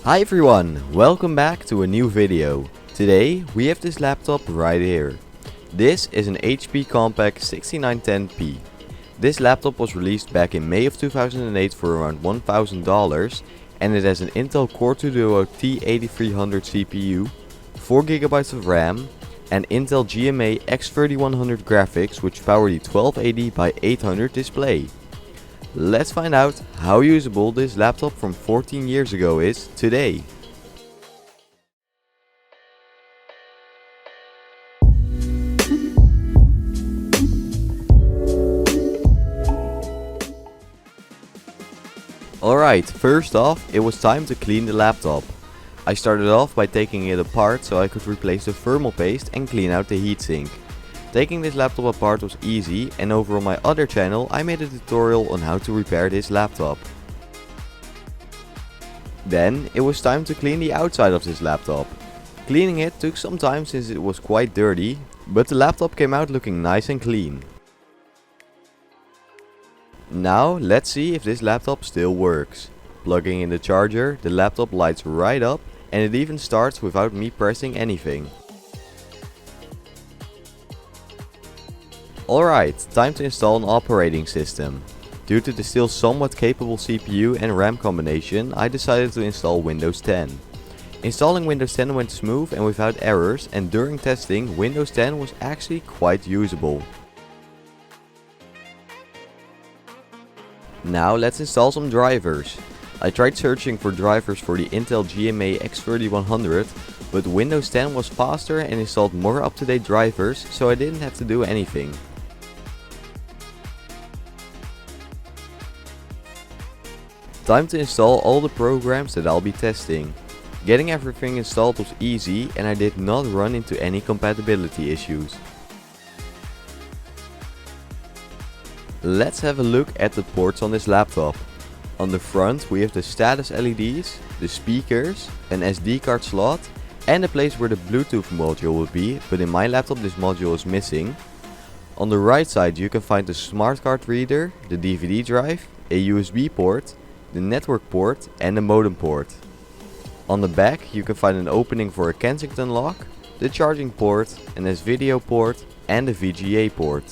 Hi everyone, welcome back to a new video. Today we have this laptop right here. This is an HP Compaq 6910P. This laptop was released back in May of 2008 for around $1,000 and it has an Intel Core 2 Duo T8300 CPU, 4GB of RAM and Intel GMA X3100 graphics which power the 1280x800 display. Let's find out how usable this laptop from 14 years ago is today. Alright, first off, it was time to clean the laptop. I started off by taking it apart so I could replace the thermal paste and clean out the heatsink. Taking this laptop apart was easy, and over on my other channel I made a tutorial on how to repair this laptop. Then it was time to clean the outside of this laptop. Cleaning it took some time since it was quite dirty, but the laptop came out looking nice and clean. Now let's see if this laptop still works. Plugging in the charger, the laptop lights right up and it even starts without me pressing anything. Alright, time to install an operating system. Due to the still somewhat capable CPU and RAM combination, I decided to install Windows 10. Installing Windows 10 went smooth and without errors, and during testing Windows 10 was actually quite usable. Now let's install some drivers. I tried searching for drivers for the Intel GMA X3100, but Windows 10 was faster and installed more up-to-date drivers, so I didn't have to do anything. Time to install all the programs that I'll be testing. Getting everything installed was easy and I did not run into any compatibility issues. Let's have a look at the ports on this laptop. On the front we have the status LEDs, the speakers, an SD card slot and a place where the Bluetooth module would be, but in my laptop this module is missing. On the right side you can find the smart card reader, the DVD drive, a USB port, the network port and the modem port. On the back you can find an opening for a Kensington lock, the charging port, an S-video port and a VGA port.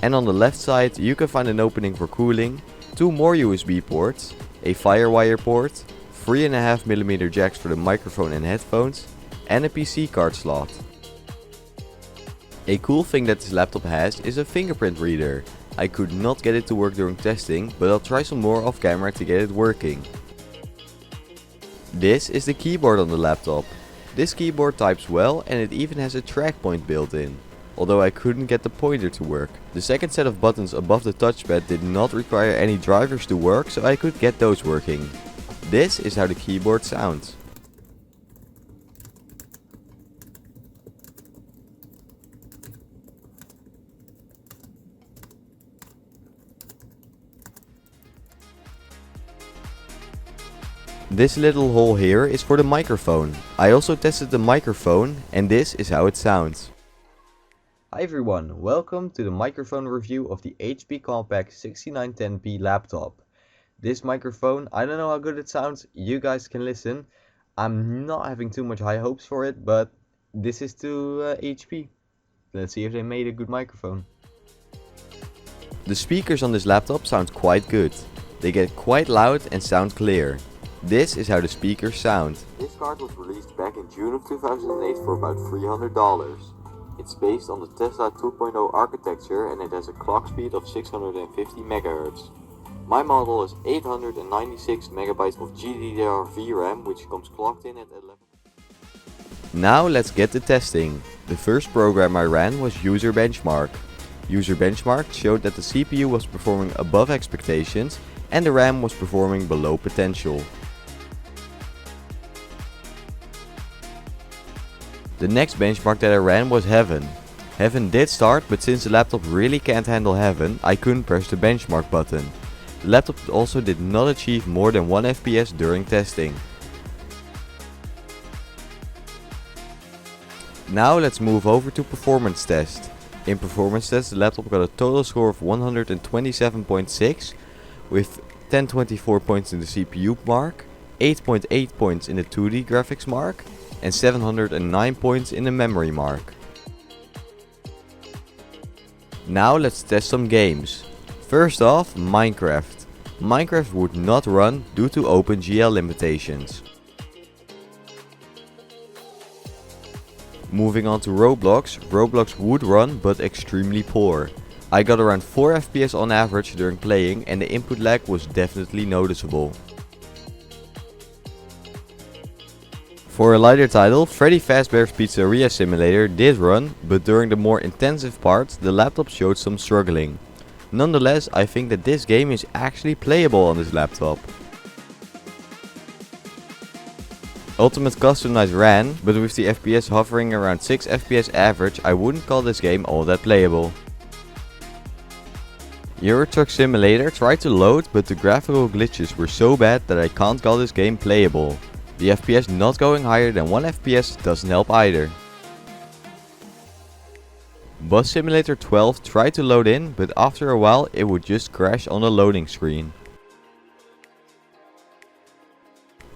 And on the left side you can find an opening for cooling, two more USB ports, a Firewire port, 3.5mm jacks for the microphone and headphones, and a PC card slot. A cool thing that this laptop has is a fingerprint reader. I could not get it to work during testing, but I'll try some more off camera to get it working. This is the keyboard on the laptop. This keyboard types well and it even has a track point built in. Although I couldn't get the pointer to work. The second set of buttons above the touchpad did not require any drivers to work, so I could get those working. This is how the keyboard sounds. This little hole here is for the microphone. I also tested the microphone and this is how it sounds. Hi everyone, welcome to the microphone review of the HP Compaq 6910P laptop. This microphone, I don't know how good it sounds, you guys can listen. I'm not having too much high hopes for it, but this is to HP. Let's see if they made a good microphone. The speakers on this laptop sound quite good. They get quite loud and sound clear. This is how the speakers sound. This card was released back in June of 2008 for about $300. It's based on the Tesla 2.0 architecture and it has a clock speed of 650 MHz. My model is 896 MB of GDDR VRAM which comes clocked in at 11. Now let's get to testing. The first program I ran was User Benchmark. User Benchmark showed that the CPU was performing above expectations and the RAM was performing below potential. The next benchmark that I ran was Heaven. Heaven did start, but since the laptop really can't handle Heaven, I couldn't press the benchmark button. The laptop also did not achieve more than 1 FPS during testing. Now let's move over to performance test. In performance test the laptop got a total score of 127.6 with 1024 points in the CPU mark, 8.8 points in the 2D graphics mark and 709 points in the memory mark. Now let's test some games. First off, Minecraft. Minecraft would not run due to OpenGL limitations. Moving on to Roblox, Roblox would run but extremely poor. I got around 4 FPS on average during playing and the input lag was definitely noticeable. For a lighter title, Freddy Fazbears Pizzaria Simulator did run, but during the more intensive parts the laptop showed some struggling. Nonetheless, I think that this game is actually playable on this laptop. Ultimate Custom Night ran, but with the FPS hovering around 6 FPS average, I wouldn't call this game all that playable. Euro Truck Simulator tried to load, but the graphical glitches were so bad that I can't call this game playable. The FPS not going higher than 1 FPS doesn't help either. Bus Simulator 12 tried to load in, but after a while it would just crash on the loading screen.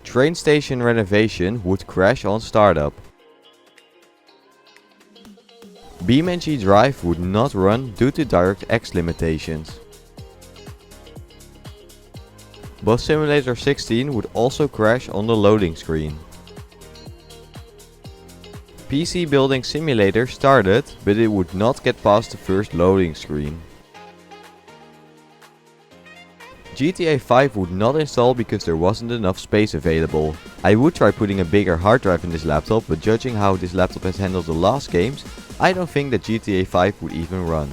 Train Station Renovation would crash on startup. BeamNG Drive would not run due to DirectX limitations. Bus Simulator 16 would also crash on the loading screen. PC Building Simulator started, but it would not get past the first loading screen. GTA 5 would not install because there wasn't enough space available. I would try putting a bigger hard drive in this laptop, but judging how this laptop has handled the last games, I don't think that GTA 5 would even run.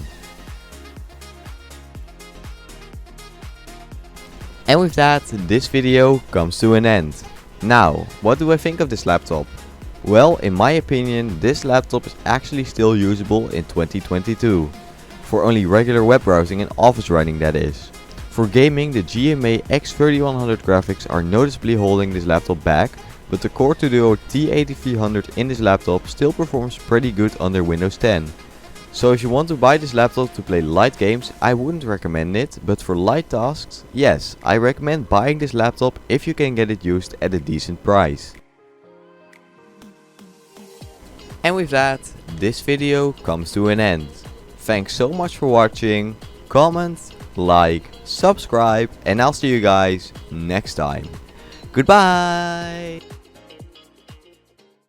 And with that, this video comes to an end. Now, what do I think of this laptop? Well, in my opinion, this laptop is actually still usable in 2022. For only regular web browsing and office writing, that is. For gaming, the GMA X3100 graphics are noticeably holding this laptop back, but the Core 2 Duo T8300 in this laptop still performs pretty good under Windows 10. So if you want to buy this laptop to play light games, I wouldn't recommend it, but for light tasks, yes, I recommend buying this laptop if you can get it used at a decent price. And with that, this video comes to an end. Thanks so much for watching, comment, like, subscribe, and I'll see you guys next time. Goodbye!